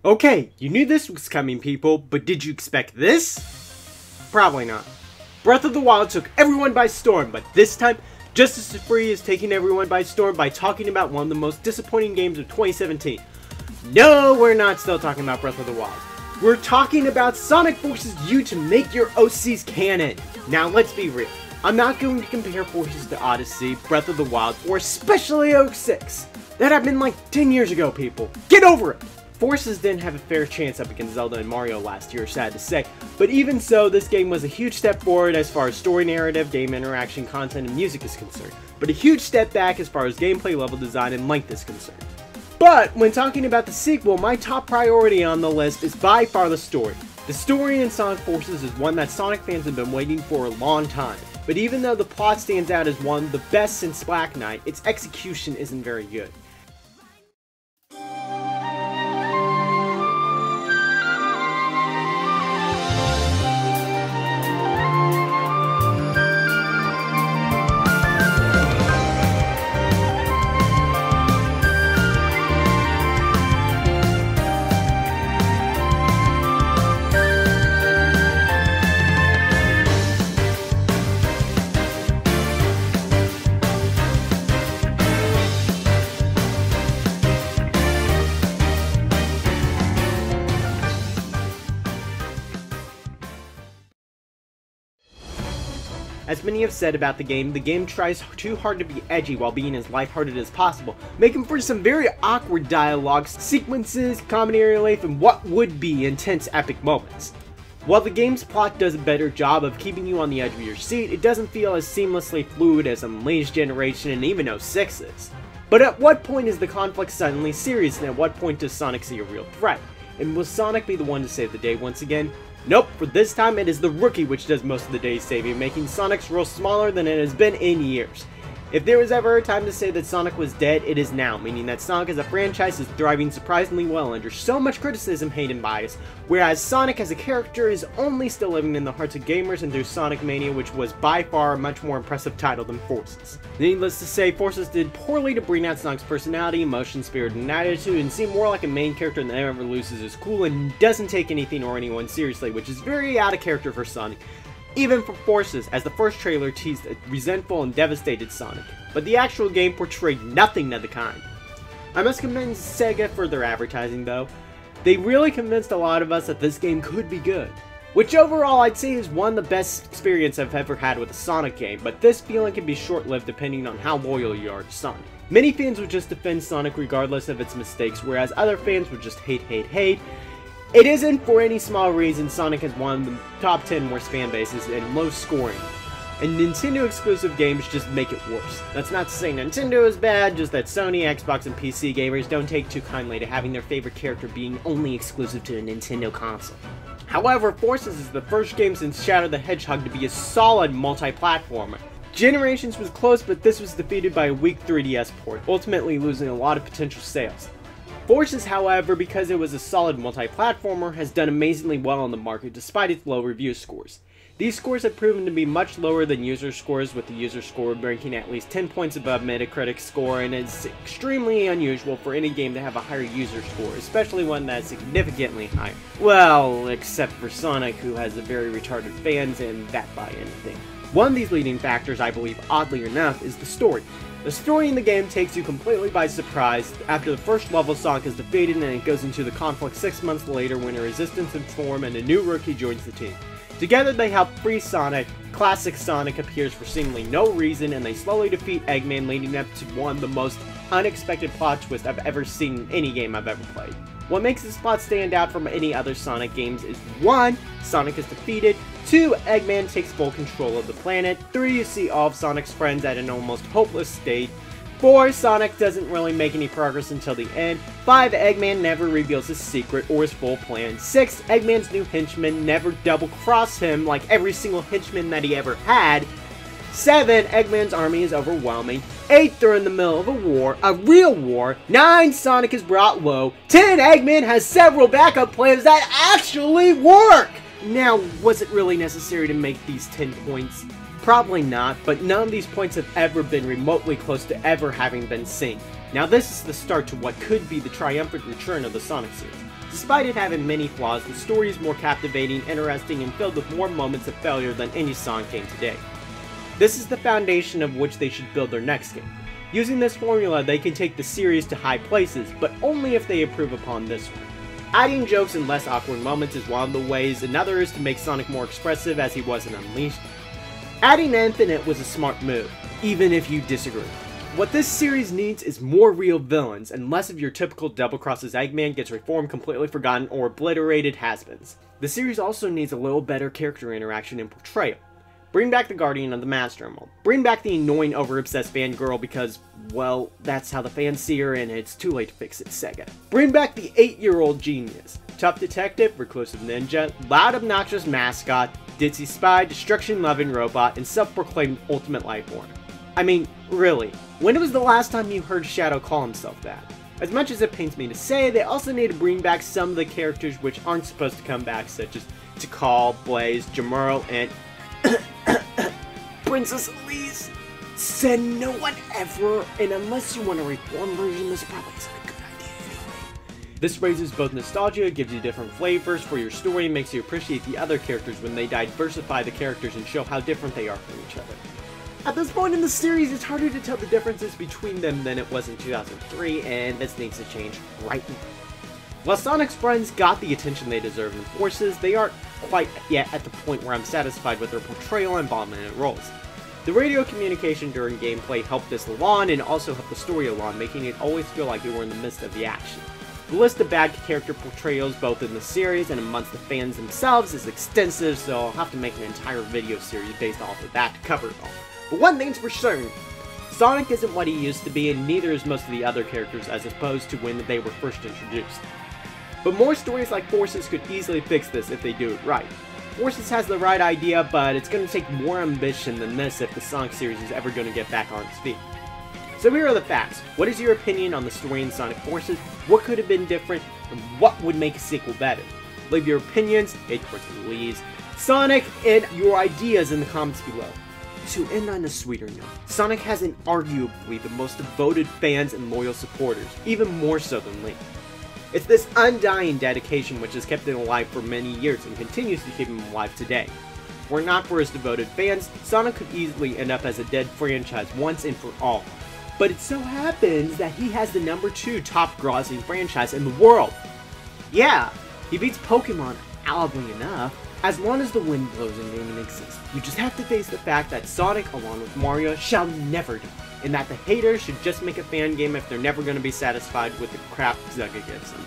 Okay, you knew this was coming, people, but did you expect this? Probably not. Breath of the Wild took everyone by storm, but this time, Justice Free is taking everyone by storm by talking about one of the most disappointing games of 2017. No, we're not still talking about Breath of the Wild. We're talking about Sonic forces you to make your OCs canon. Now, let's be real. I'm not going to compare Forces to Odyssey, Breath of the Wild, or especially 06. That happened like 10 years ago, people. Get over it! Forces didn't have a fair chance up against Zelda and Mario last year, sad to say, but even so, this game was a huge step forward as far as story narrative, game interaction, content, and music is concerned, but a huge step back as far as gameplay, level design, and length is concerned. But when talking about the sequel, my top priority on the list is by far the story. The story in Sonic Forces is one that Sonic fans have been waiting for a long time, but even though the plot stands out as one of the best since Black Knight, its execution isn't very good. As many have said about the game tries too hard to be edgy while being as lighthearted as possible, making for some very awkward dialogue, sequences, comedy relief, and what would be intense epic moments. While the game's plot does a better job of keeping you on the edge of your seat, it doesn't feel as seamlessly fluid as Unleashed Generation and even 06 is. But at what point is the conflict suddenly serious, and at what point does Sonic see a real threat? And will Sonic be the one to save the day once again? Nope, for this time it is the rookie which does most of the day's saving, making Sonic's role smaller than it has been in years. If there was ever a time to say that Sonic was dead, it is now, meaning that Sonic as a franchise is thriving surprisingly well under so much criticism, hate, and bias, whereas Sonic as a character is only still living in the hearts of gamers and through Sonic Mania, which was by far a much more impressive title than Forces. Needless to say, Forces did poorly to bring out Sonic's personality, emotion, spirit, and attitude, and seem more like a main character that never loses his cool and doesn't take anything or anyone seriously, which is very out of character for Sonic. Even for Forces, as the first trailer teased a resentful and devastated Sonic, but the actual game portrayed nothing of the kind. I must commend Sega for their advertising though. They really convinced a lot of us that this game could be good, which overall I'd say is one of the best experiences I've ever had with a Sonic game, but this feeling can be short-lived depending on how loyal you are to Sonic. Many fans would just defend Sonic regardless of its mistakes, whereas other fans would just hate. It isn't for any small reason Sonic has one of the top 10 worst fan bases and low scoring, and Nintendo exclusive games just make it worse. That's not to say Nintendo is bad, just that Sony, Xbox, and PC gamers don't take too kindly to having their favorite character being only exclusive to a Nintendo console. However, Forces is the first game since Shadow the Hedgehog to be a solid multi-platformer. Generations was close, but this was defeated by a weak 3DS port, ultimately losing a lot of potential sales. Forces, however, because it was a solid multi-platformer, has done amazingly well on the market despite its low review scores. These scores have proven to be much lower than user scores, with the user score ranking at least 10 points above Metacritic's score, and it's extremely unusual for any game to have a higher user score, especially one that's significantly higher. Well, except for Sonic, who has a very retarded fans, and that by anything. One of these leading factors, I believe, oddly enough, is the story. The story in the game takes you completely by surprise. After the first level, Sonic is defeated and it goes into the conflict 6 months later when a resistance is formed and a new rookie joins the team. Together they help free Sonic, classic Sonic appears for seemingly no reason, and they slowly defeat Eggman, leading up to one of the most unexpected plot twists I've ever seen in any game I've ever played. What makes this plot stand out from any other Sonic games is 1. Sonic is defeated, 2. Eggman takes full control of the planet, 3. You see all of Sonic's friends at an almost hopeless state, 4. Sonic doesn't really make any progress until the end, 5. Eggman never reveals his secret or his full plan, 6. Eggman's new henchmen never double-cross him like every single henchman that he ever had, 7. Eggman's army is overwhelming. 8. They're in the middle of a war, a real war. 9. Sonic is brought low. 10. Eggman has several backup plans that actually work! Now, was it really necessary to make these 10 points? Probably not, but none of these points have ever been remotely close to ever having been seen. Now this is the start to what could be the triumphant return of the Sonic series. Despite it having many flaws, the story is more captivating, interesting, and filled with more moments of failure than any Sonic game today. This is the foundation of which they should build their next game. Using this formula, they can take the series to high places, but only if they improve upon this one. Adding jokes and less awkward moments is one of the ways, another is to make Sonic more expressive as he was in Unleashed. Adding Infinite was a smart move, even if you disagree. What this series needs is more real villains, and less of your typical double-crosses Eggman gets reformed, completely forgotten, or obliterated has-beens. The series also needs a little better character interaction and portrayal. Bring back the Guardian of the Master Emerald. Bring back the annoying, over-obsessed fangirl because, well, that's how the fans see her and it's too late to fix it, Sega. Bring back the 8-year-old genius. Tough detective, reclusive ninja, loud obnoxious mascot, ditzy spy, destruction-loving robot, and self-proclaimed ultimate life form. I mean, really, when was the last time you heard Shadow call himself that? As much as it pains me to say, they also need to bring back some of the characters which aren't supposed to come back, such as Tikal, Blaze, Jamuro, and Princess Elise. Said no one ever, and unless you want a reformed version, this probably isn't a good idea anyway. This raises both nostalgia, gives you different flavors for your story, and makes you appreciate the other characters when they diversify the characters and show how different they are from each other. At this point in the series, it's harder to tell the differences between them than it was in 2003, and this needs to change right now. While Sonic's friends got the attention they deserve in Forces, they aren't quite yet at the point where I'm satisfied with their portrayal and involvement roles. The radio communication during gameplay helped this along and also helped the story along, making it always feel like we were in the midst of the action. The list of bad character portrayals both in the series and amongst the fans themselves is extensive, so I'll have to make an entire video series based off of that to cover it all. But one thing's for certain, Sonic isn't what he used to be, and neither is most of the other characters as opposed to when they were first introduced. But more stories like Forces could easily fix this if they do it right. Forces has the right idea, but it's going to take more ambition than this if the Sonic series is ever going to get back on its feet. So here are the facts. What is your opinion on the story in Sonic Forces? What could have been different? And what would make a sequel better? Leave your opinions, towards the leaves, Sonic, and your ideas in the comments below. To end on a sweeter note, Sonic has arguably the most devoted fans and loyal supporters, even more so than Link. It's this undying dedication which has kept him alive for many years and continues to keep him alive today. Were it not for his devoted fans, Sonic could easily end up as a dead franchise once and for all. But it so happens that he has the #2 top grossing franchise in the world. Yeah, he beats Pokemon, oddly enough, as long as the wind blows in gaming exists. You just have to face the fact that Sonic, along with Mario, shall never die, and that the haters should just make a fan game if they're never going to be satisfied with the crap Sega gives them.